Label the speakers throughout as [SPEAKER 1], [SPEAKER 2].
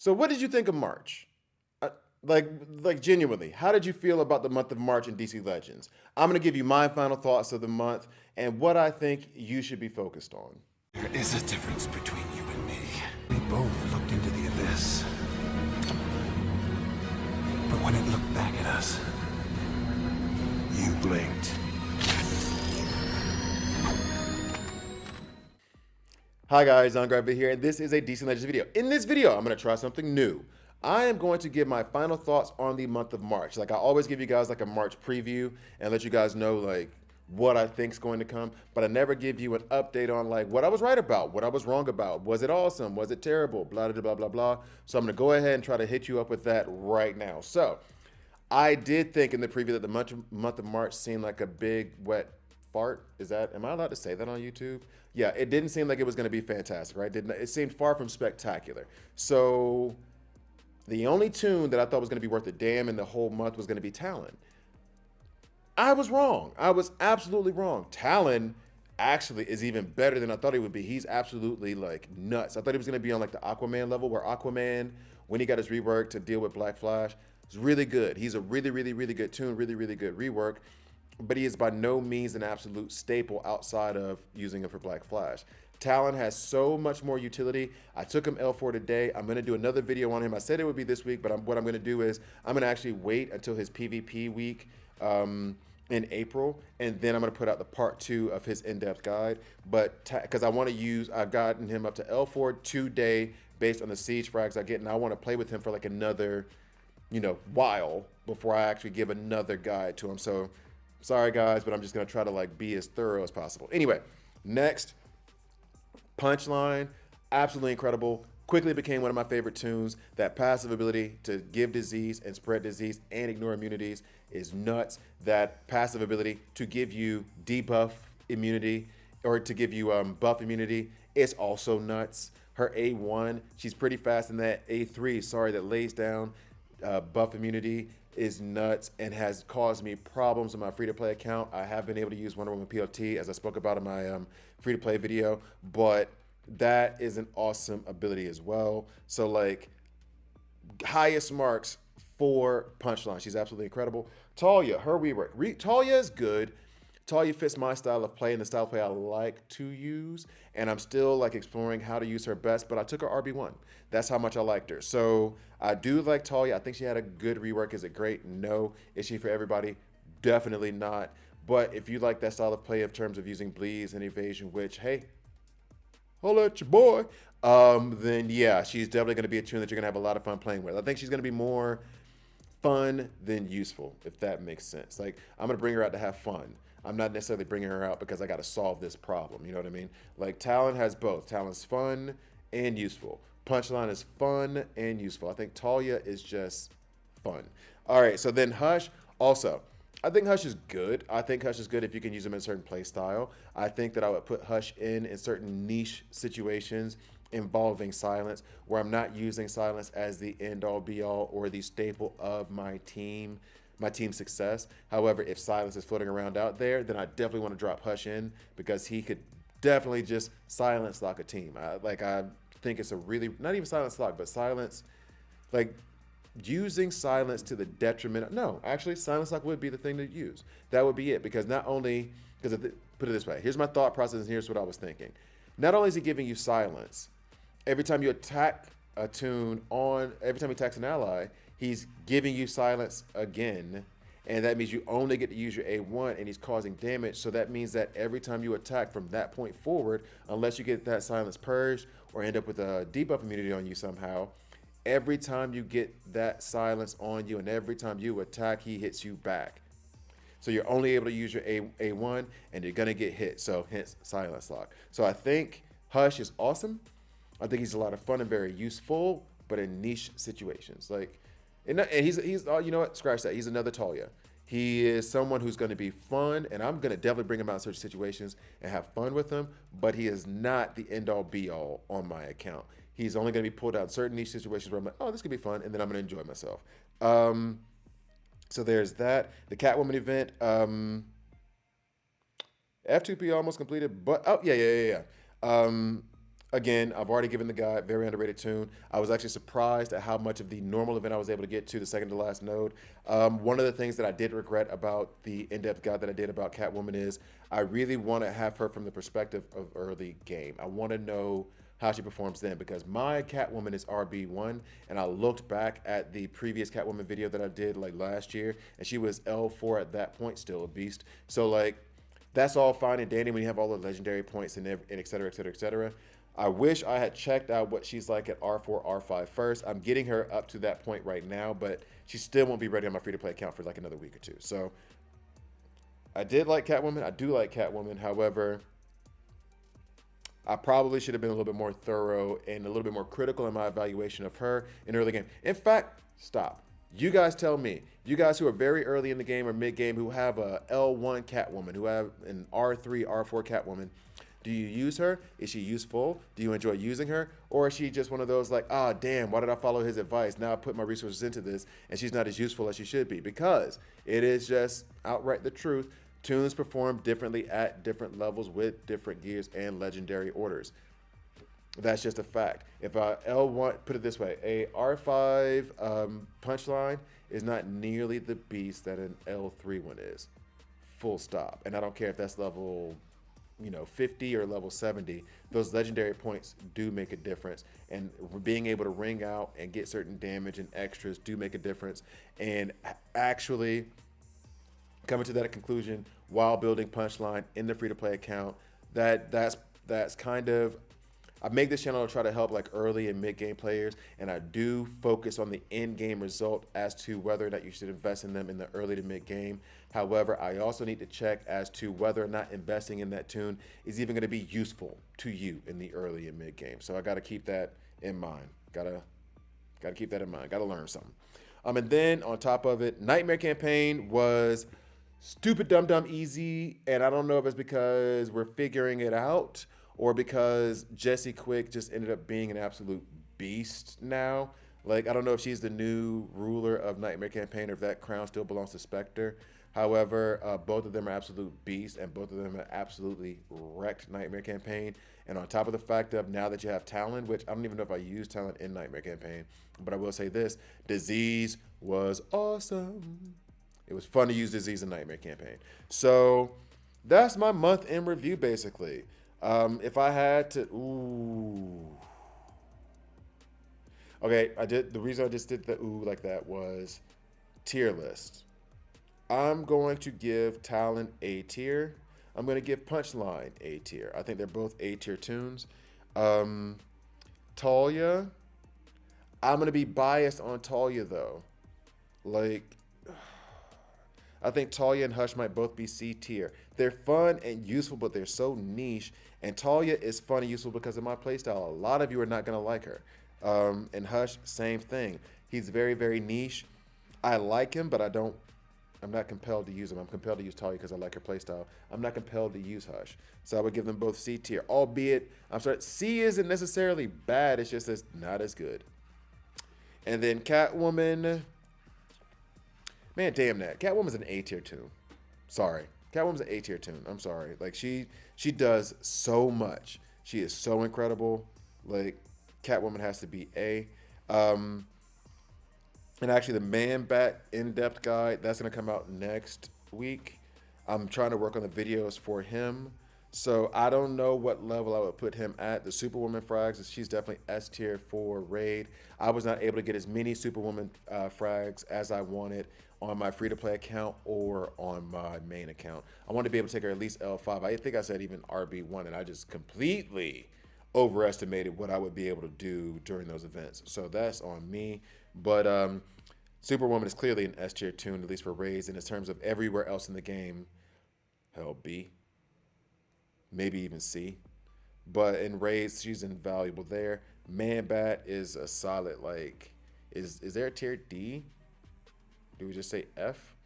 [SPEAKER 1] So what did you think of March? Uh, like genuinely, how did you feel about the month of March in DC Legends? I'm gonna give you my final thoughts of the month and what I think you should be focused on.
[SPEAKER 2] There is a difference between you and me. We both looked into the abyss. But when it looked back at us, you blinked.
[SPEAKER 1] Hi guys, I'm Gravity here, and this is a DC Legends video. In this video, I'm gonna try something new. I am going to give my final thoughts on the month of March. Like I always give you guys like a March preview and let you guys know like what I think is going to come, but I never give you an update on like what I was right about, what I was wrong about. Was it awesome? Was it terrible? Blah, blah, blah, blah, blah. So I'm gonna go ahead and try to hit you up with that right now. So I did think in the preview that the month of March seemed like a big wet fart. Am I allowed to say that on YouTube? Yeah, it didn't seem like it was gonna be fantastic, right? It seemed far from spectacular. So the only tune that I thought was gonna be worth a damn in the whole month was gonna be Talon. I was wrong. I was absolutely wrong. Talon actually is even better than I thought he would be. He's absolutely like nuts. I thought he was gonna be on like the Aquaman level, where Aquaman, when he got his rework to deal with Black Flash, is really good. He's a really, really, really good tune, really, really good rework, but he is by no means an absolute staple outside of using him for Black Flash. Talon has so much more utility. I took him L4 today. I'm going to do another video on him. I said it would be this week, but what I'm going to do is I'm going to actually wait until his PvP week in April, and then I'm going to put out the part 2 of his in-depth guide. But because I've gotten him up to L4 today based on the siege frags I get, and I want to play with him for like another, while before I actually give another guide to him. So sorry guys, but I'm just going to try to like be as thorough as possible. Anyway, next. Punchline, absolutely incredible. Quickly became one of my favorite tunes. That passive ability to give disease and spread disease and ignore immunities is nuts. That passive ability to give you debuff immunity or to give you buff immunity is also nuts. Her A1, she's pretty fast, in that A3, sorry, that lays down buff immunity is nuts and has caused me problems on my free-to-play account. I have been able to use Wonder Woman PLT, as I spoke about in my free-to-play video, but that is an awesome ability as well. So like, highest marks for Punchline. She's absolutely incredible. Talia, her rework. Talia is good. Talia fits my style of play and the style of play I like to use, and I'm still like exploring how to use her best, but I took her RB1. That's how much I liked her. So I do like Talia. I think she had a good rework. Is it great? No. Is she for everybody? Definitely not. But if you like that style of play in terms of using bleeds and evasion, which, hey, holla at your boy, then yeah, she's definitely going to be a tune that you're going to have a lot of fun playing with. I think she's going to be more fun than useful, if that makes sense. Like, I'm going to bring her out to have fun. I'm not necessarily bringing her out because I got to solve this problem. You know what I mean? Like, Talon has both. Talon's fun and useful. Punchline is fun and useful. I think Talia is just fun. All right, so then Hush, also, I think Hush is good. I think Hush is good if you can use him in a certain play style. I think that I would put Hush in certain niche situations involving silence, where I'm not using silence as the end-all be-all or the staple of my team's success. However, if silence is floating around out there, then I definitely want to drop Hush in, because he could definitely just silence lock a team. I think it's a really, not even silence lock, but silence, like using silence to the detriment. No, actually, silence lock would be the thing to use. That would be it, because not only, put it this way, here's my thought process and here's what I was thinking. Not only is he giving you silence, every time you attack a tune every time he attacks an ally, he's giving you silence again, and that means you only get to use your A1, and he's causing damage. So that means that every time you attack from that point forward, unless you get that silence purged or end up with a debuff immunity on you somehow, every time you get that silence on you and every time you attack, he hits you back. So you're only able to use your A1, and you're going to get hit. So hence silence lock. So I think Hush is awesome. I think he's a lot of fun and very useful, but in niche situations. Like, and he's you know what? Scratch that. He's another Talia. He is someone who's going to be fun, and I'm going to definitely bring him out in certain situations and have fun with him, but he is not the end-all be-all on my account. He's only going to be pulled out in certain niche situations where I'm like, oh, this could be fun, and then I'm going to enjoy myself. So there's that. The Catwoman event, F2P almost completed, but, oh, yeah. Again, I've already given the guide, very underrated tune. I was actually surprised at how much of the normal event I was able to get to the second to last node. One of the things that I did regret about the in-depth guide that I did about Catwoman is I really want to have her from the perspective of early game. I want to know how she performs then, because my Catwoman is RB1, and I looked back at the previous Catwoman video that I did like last year, and she was L4 at that point, still a beast. So like, that's all fine and dandy when you have all the legendary points and et cetera, et cetera, et cetera. I wish I had checked out what she's like at R4, R5 first. I'm getting her up to that point right now, but she still won't be ready on my free-to-play account for like another week or two. So I did like Catwoman. I do like Catwoman. However, I probably should have been a little bit more thorough and a little bit more critical in my evaluation of her in early game. In fact, stop. You guys tell me. You guys who are very early in the game or mid-game who have a L1 Catwoman, who have an R3, R4 Catwoman, do you use her? Is she useful? Do you enjoy using her? Or is she just one of those like, ah, damn, why did I follow his advice? Now I put my resources into this and she's not as useful as she should be? Because it is just outright the truth. Tunes perform differently at different levels with different gears and legendary orders. That's just a fact. If a L1, put it this way, a R5 Punchline is not nearly the beast that an L3 one is. Full stop. And I don't care if that's level 50 or level 70, those legendary points do make a difference, and being able to ring out and get certain damage and extras do make a difference. And actually coming to that conclusion while building Punchline in the free-to-play account, that's kind of, I make this channel to try to help like early and mid-game players, and I do focus on the end-game result as to whether or not you should invest in them in the early to mid-game. However, I also need to check as to whether or not investing in that tune is even going to be useful to you in the early and mid-game. So I got to keep that in mind. Gotta keep that in mind. Got to learn something. And then on top of it, Nightmare Campaign was stupid, dumb easy, and I don't know if it's because we're figuring it out or because Jessie Quick just ended up being an absolute beast now. Like, I don't know if she's the new ruler of Nightmare Campaign or if that crown still belongs to Spectre. However, both of them are absolute beasts, and both of them have absolutely wrecked Nightmare Campaign. And on top of the fact of now that you have Talon, which I don't even know if I use Talon in Nightmare Campaign, but I will say this, Disease was awesome. It was fun to use Disease in Nightmare Campaign. So that's my month in review, basically. If I had to, okay, the reason I just did the like that was tier list. I'm going to give Talon A tier. I'm going to give Punchline A tier. I think they're both A tier tunes. Talia, I'm going to be biased on Talia though. Like, I think Talia and Hush might both be C tier. They're fun and useful, but they're so niche. And Talia is fun and useful because of my playstyle. A lot of you are not going to like her. And Hush, same thing. He's very, very niche. I like him, but I'm not compelled to use him. I'm compelled to use Talia because I like her playstyle. I'm not compelled to use Hush. So I would give them both C tier. Albeit, I'm sorry, C isn't necessarily bad. It's just not as good. And then Catwoman. Man, damn that. Catwoman's an A tier tune. Sorry. Catwoman's an A tier tune. I'm sorry. Like, she does so much. She is so incredible. Like, Catwoman has to be A. And actually, the Man-Bat in-depth guide, that's going to come out next week. I'm trying to work on the videos for him. So I don't know what level I would put him at. The Superwoman frags, she's definitely S tier for Raid. I was not able to get as many Superwoman frags as I wanted on my free-to-play account or on my main account. I wanted to be able to take her at least L5. I think I said even RB1, and I just completely overestimated what I would be able to do during those events. So that's on me. But Superwoman is clearly an S tier tune, at least for Raids, and in terms of everywhere else in the game, hell, B. Maybe even C. But in Raids, she's invaluable there. Man-Bat is a solid, like, is there a tier D? Do we just say F?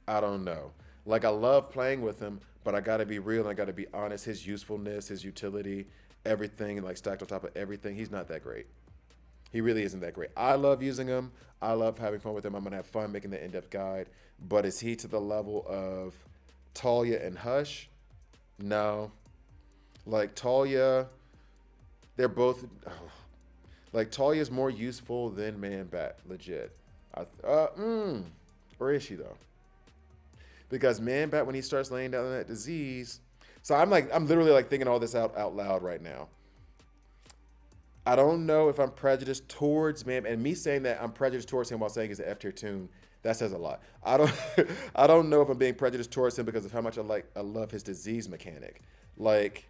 [SPEAKER 1] I don't know. Like, I love playing with him, but I gotta be real and I gotta be honest. His usefulness, his utility, everything, like stacked on top of everything, he's not that great. He really isn't that great. I love using him. I love having fun with him. I'm gonna have fun making the in-depth guide. But is he to the level of Talia and Hush? No. Like, Talia, they're both like Talia's more useful than Man Bat, legit. Or is she though? Because Man Bat, when he starts laying down that disease, so I'm literally like thinking all this out loud right now. I don't know if I'm prejudiced towards Man, and me saying that I'm prejudiced towards him while saying he's an F tier tune, that says a lot. I don't know if I'm being prejudiced towards him because of how much I love his disease mechanic. Like,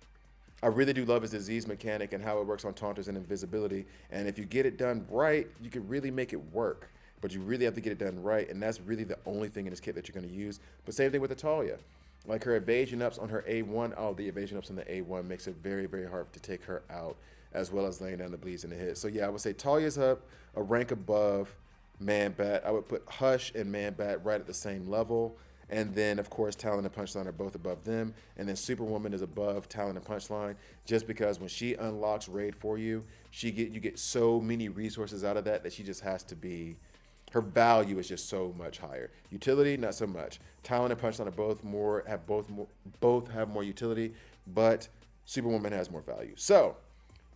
[SPEAKER 1] I really do love his disease mechanic and how it works on taunters and invisibility. And if you get it done right, you can really make it work. But you really have to get it done right, and that's really the only thing in this kit that you're going to use. But same thing with the Talia. Like her evasion ups on her A1. Oh, the evasion ups on the A1 makes it very, very hard to take her out, as well as laying down the bleeds in the hit. So yeah, I would say Talia's up a rank above Man Bat. I would put Hush and Man Bat right at the same level. And then, of course, Talon and Punchline are both above them. And then Superwoman is above Talon and Punchline, just because when she unlocks Raid for you, you get so many resources out of that she just has to be, her value is just so much higher. Utility, not so much. Talon and Punchline are both have more utility, but Superwoman has more value. So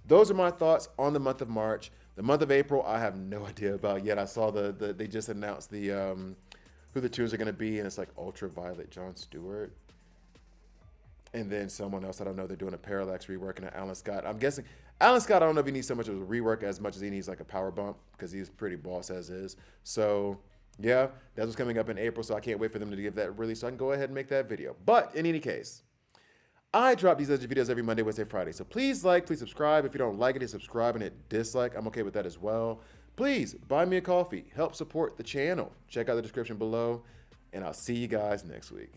[SPEAKER 1] those are my thoughts on the month of March. The month of April, I have no idea about yet. I saw they just announced the who the tunes are going to be, and it's like Ultraviolet Jon Stewart. And then someone else, I don't know, they're doing a Parallax rework and an Alan Scott. I'm guessing Alan Scott, I don't know if he needs so much of a rework as much as he needs like a power bump, because he's pretty boss as is. So yeah, that's what's coming up in April, so I can't wait for them to give that release so I can go ahead and make that video. But in any case, I drop these videos every Monday, Wednesday, Friday. So please please subscribe. If you don't like it, hit subscribe and hit dislike. I'm okay with that as well. Please buy me a coffee. Help support the channel. Check out the description below, and I'll see you guys next week.